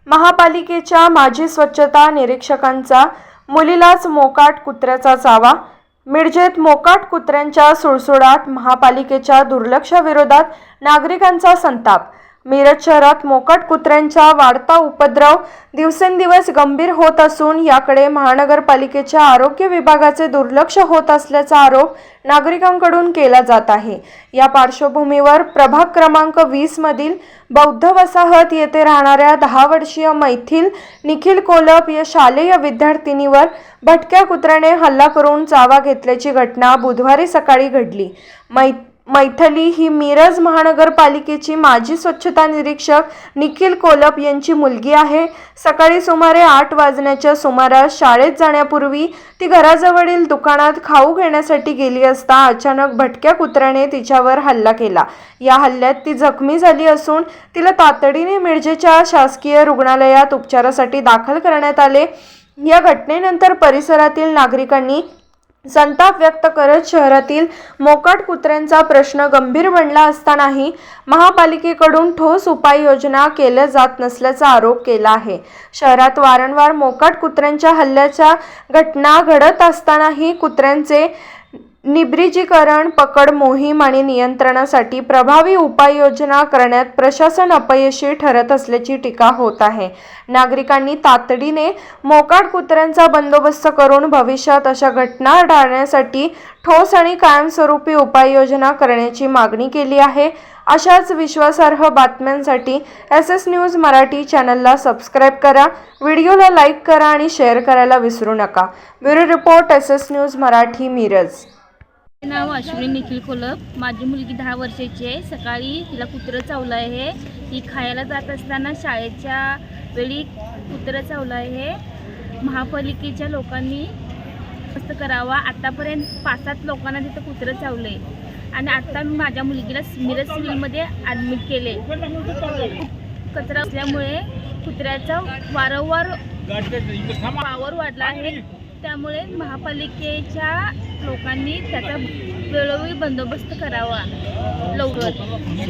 महापालिकेच्या माजी स्वच्छता निरीक्षकांचा मुलीलाच मोकाट कुत्र्याचा चावा। मिरजेत मोकाट कुत्र्यांच्या सुळसुळाट, महापालिकेच्या दुर्लक्षाविरोधात नागरिकांचा संताप। मिरज शहरात मोकाट कुत्र्यांचा वाढता उपद्रव दिवसेंदिवस गंभीर होत असून याकडे महानगरपालिकेच्या आरोग्य विभागाचे दुर्लक्ष होत असल्याचा आरोप नागरिकांकडून केला जात आहे। या पार्श्वभूमीवर प्रभाग क्रमांक 20 मधील बौद्ध वसाहत येथे राहणाऱ्या 10 वर्षीय मैथिल निखिल कोलप या शालेय विद्यार्थिनीवर भटक्या कुत्र्याने हल्ला करून चावा घेतल्याची घटना बुधवारी सकाळी घडली। मैथिली ही मिरज महानगरपालिकेची माजी स्वच्छता निरीक्षक निखिल कोलप यांची मुलगी आहे। सकाळी सुमारे 8 वाजण्याच्या सुमारास शाळेत जाण्यापूर्वी ती घराजवळील दुकानात खाऊ घेण्यासाठी गेली असता अचानक भटक्या कुत्र्याने तिच्यावर हल्ला केला। या हल्ल्यात ती जखमी झाली असून तिला तातडीने मिरजेच्या शासकीय रुग्णालयात उपचारासाठी दाखल करण्यात आले। या घटनेनंतर परिसरातील नागरिकांनी संताप व्यक्त करत शहरातील मोकाट कुत्र्यांचा प्रश्न गंभीर बनला असतानाही महापालिकेकडून ठोस उपाययोजना केल्या जात नसल्याचा आरोप केला आहे। शहरात वारंवार मोकाट कुत्र्यांच्या हल्ल्याच्या घटना घडत असतानाही कुत्र्यांचे निर्बीजीकरण, पकड मोहीम आणि नियंत्रणासाठी प्रभावी उपाययोजना करण्यात प्रशासन अपयशी ठरत असल्याची टीका होत आहे। नागरिकांनी तातडीने मोकाट कुत्र्यांचा बंदोबस्त करून भविष्यात अशा घटना टाळण्यासाठी ठोस आणि कायमस्वरूपी उपाययोजना करण्याची मागणी केली आहे। अशाच विश्वासार्ह बातम्यांसाठी SS न्यूज मराठी चॅनलला सबस्क्राइब करा, व्हिडिओला लाईक करा आणि शेअर करायला विसरू नका। Bureau report SS news Marathi, Miraj. नाव अश्विनी निखिल कोलप। माझी मुलगी 10 वर्षाची आहे। सकाळी तिला कुत्रं चावलं आहे। ती खायला जात असताना शाळेच्या वेळी कुत्रं चावलं आहे। महापालिकेच्या लोकांनी मस्त करावा। आतापर्यंत 5-7 लोकांना तिथं कुत्रं चावले आणि आता मी माझ्या मुलगीला मिरज सिव्हिलमध्ये ॲडमिट केले। कचरा असल्यामुळे कुत्र्याचा वारंवार वावर वाढला आहे। त्यामुळे महापालिकेच्या लोकांनी त्याचा वेळोवेळी बंदोबस्त करावा लवकर।